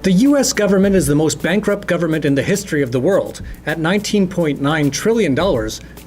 The US government is the most bankrupt government in the history of the world. At $19.9 trillion,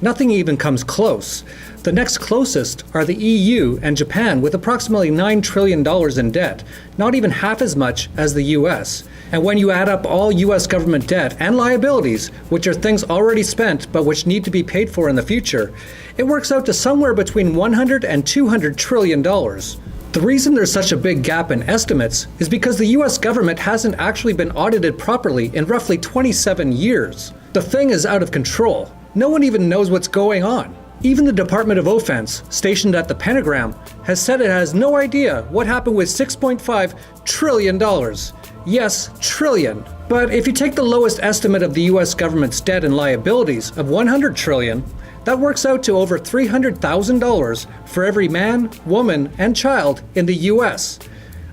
nothing even comes close. The next closest are the EU and Japan with approximately $9 trillion in debt, not even half as much as the US. And when you add up all US government debt and liabilities, which are things already spent but which need to be paid for in the future, it works out to somewhere between $100 and $200 trillion. The reason there's such a big gap in estimates is because the US government hasn't actually been audited properly in roughly 27 years. The thing is out of control. No one even knows what's going on. Even the Department of Defense, stationed at the Pentagram, has said it has no idea what happened with $6.5 trillion. Yes, trillion. But if you take the lowest estimate of the US government's debt and liabilities of $100 trillion, that works out to over $300,000 for every man, woman, and child in the US.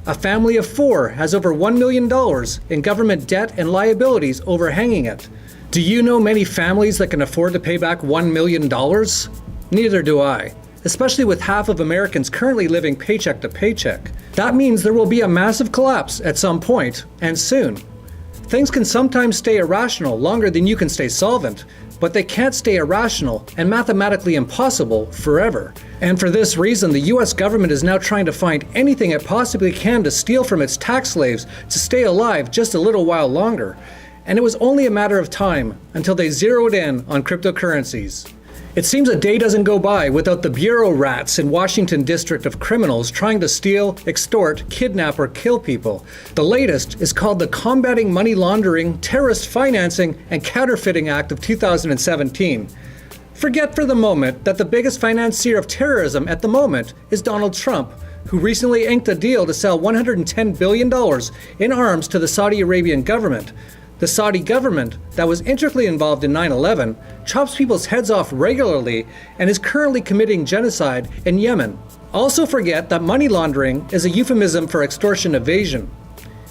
A family of 4 has over $1 million in government debt and liabilities overhanging it. Do you know many families that can afford to pay back $1 million? Neither do I, especially with half of Americans currently living paycheck to paycheck. That means there will be a massive collapse at some point, and soon. Things can sometimes stay irrational longer than you can stay solvent, but they can't stay irrational and mathematically impossible forever. And for this reason, the US government is now trying to find anything it possibly can to steal from its tax slaves to stay alive just a little while longer. And it was only a matter of time until they zeroed in on cryptocurrencies. It seems a day doesn't go by without the bureau rats in Washington District of Criminals trying to steal, extort, kidnap, or kill people. The latest is called the Combating Money Laundering, Terrorist Financing, and Counterfeiting Act of 2017. Forget for the moment that the biggest financier of terrorism at the moment is Donald Trump, who recently inked a deal to sell $110 billion in arms to the Saudi Arabian government. The Saudi government, that was intricately involved in 9/11, chops people's heads off regularly and is currently committing genocide in Yemen. Also forget that money laundering is a euphemism for extortion evasion.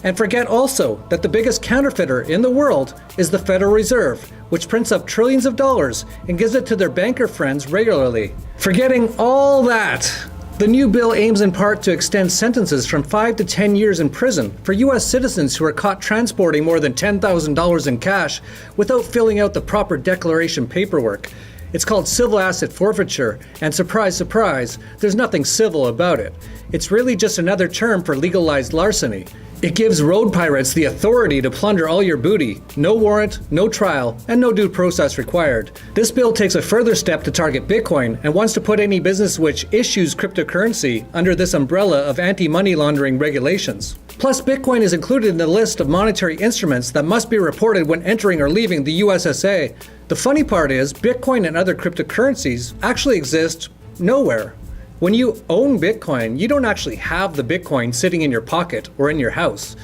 And forget also that the biggest counterfeiter in the world is the Federal Reserve, which prints up trillions of dollars and gives it to their banker friends regularly. Forgetting all that, the new bill aims in part to extend sentences from 5 to 10 years in prison for US citizens who are caught transporting more than $10,000 in cash without filling out the proper declaration paperwork. It's called civil asset forfeiture, and surprise, surprise, there's nothing civil about it. It's really just another term for legalized larceny. It gives road pirates the authority to plunder all your booty, no warrant, no trial, and no due process required. This bill takes a further step to target Bitcoin and wants to put any business which issues cryptocurrency under this umbrella of anti-money laundering regulations. Plus, Bitcoin is included in the list of monetary instruments that must be reported when entering or leaving the USSA. The funny part is, Bitcoin and other cryptocurrencies actually exist nowhere. When you own Bitcoin, you don't actually have the Bitcoin sitting in your pocket or in your house.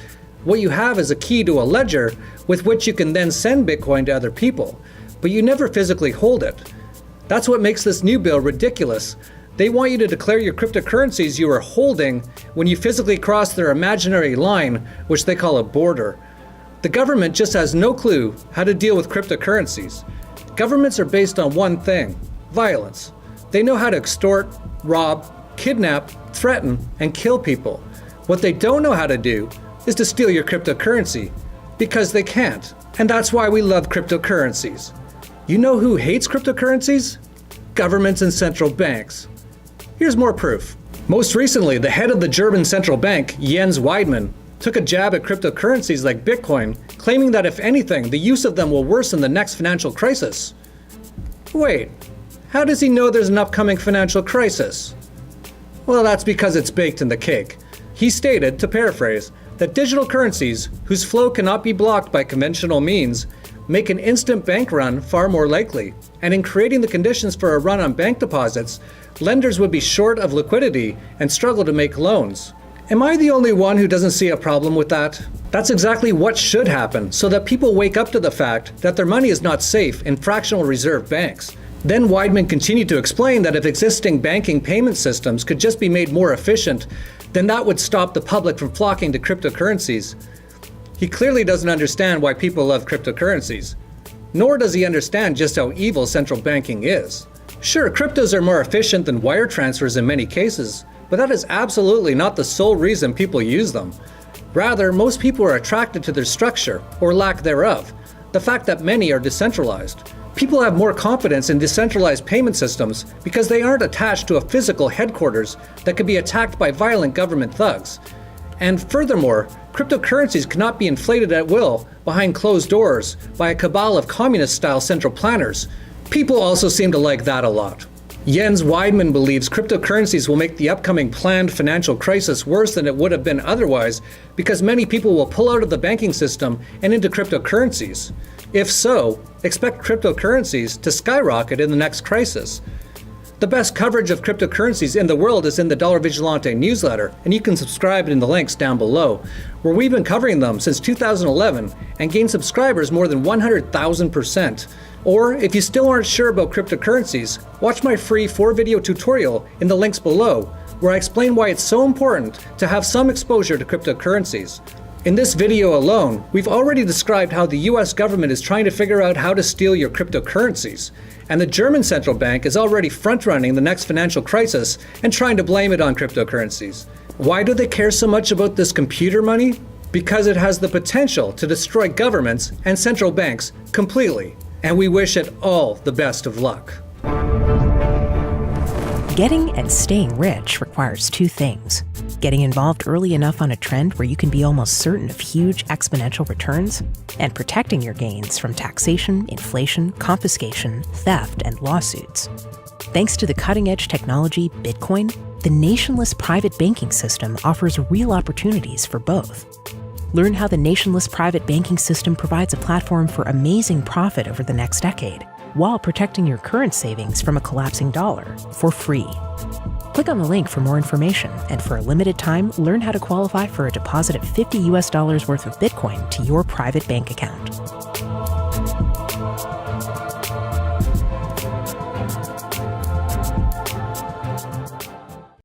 What you have is a key to a ledger with which you can then send Bitcoin to other people, but you never physically hold it. That's what makes this new bill ridiculous. They want you to declare your cryptocurrencies you are holding when you physically cross their imaginary line, which they call a border. The government just has no clue how to deal with cryptocurrencies. Governments are based on one thing: violence. They know how to extort, rob, kidnap, threaten, and kill people. What they don't know how to do is to steal your cryptocurrency, because they can't. And that's why we love cryptocurrencies. You know who hates cryptocurrencies? Governments and central banks. Here's more proof. Most recently, the head of the German central bank, Jens Weidmann, took a jab at cryptocurrencies like Bitcoin, claiming that if anything, the use of them will worsen the next financial crisis. Wait. How does he know there's an upcoming financial crisis? Well, that's because it's baked in the cake. He stated, to paraphrase, that digital currencies, whose flow cannot be blocked by conventional means, make an instant bank run far more likely. And in creating the conditions for a run on bank deposits, lenders would be short of liquidity and struggle to make loans. Am I the only one who doesn't see a problem with that? That's exactly what should happen, so that people wake up to the fact that their money is not safe in fractional reserve banks. Then Weidmann continued to explain that if existing banking payment systems could just be made more efficient, then that would stop the public from flocking to cryptocurrencies. He clearly doesn't understand why people love cryptocurrencies. Nor does he understand just how evil central banking is. Sure, cryptos are more efficient than wire transfers in many cases, but that is absolutely not the sole reason people use them. Rather, most people are attracted to their structure, or lack thereof, the fact that many are decentralized. People have more confidence in decentralized payment systems because they aren't attached to a physical headquarters that could be attacked by violent government thugs. And furthermore, cryptocurrencies cannot be inflated at will behind closed doors by a cabal of communist-style central planners. People also seem to like that a lot. Jens Weidmann believes cryptocurrencies will make the upcoming planned financial crisis worse than it would have been otherwise because many people will pull out of the banking system and into cryptocurrencies. If so, expect cryptocurrencies to skyrocket in the next crisis. The best coverage of cryptocurrencies in the world is in the Vigilante newsletter, and you can subscribe in the links down below, where we've been covering them since 2011 and gained subscribers more than 100,000%. Or, if you still aren't sure about cryptocurrencies, watch my free 4-video tutorial in the links below, where I explain why it's so important to have some exposure to cryptocurrencies. In this video alone, we've already described how the US government is trying to figure out how to steal your cryptocurrencies, and the German central bank is already front-running the next financial crisis and trying to blame it on cryptocurrencies. Why do they care so much about this computer money? Because it has the potential to destroy governments and central banks completely, and we wish it all the best of luck. Getting and staying rich requires two things: getting involved early enough on a trend where you can be almost certain of huge exponential returns, and protecting your gains from taxation, inflation, confiscation, theft, and lawsuits. Thanks to the cutting-edge technology Bitcoin, the nationless private banking system offers real opportunities for both. Learn how the nationless private banking system provides a platform for amazing profit over the next decade, while protecting your current savings from a collapsing dollar for free. Click on the link for more information, and for a limited time, learn how to qualify for a deposit of $50 worth of Bitcoin to your private bank account.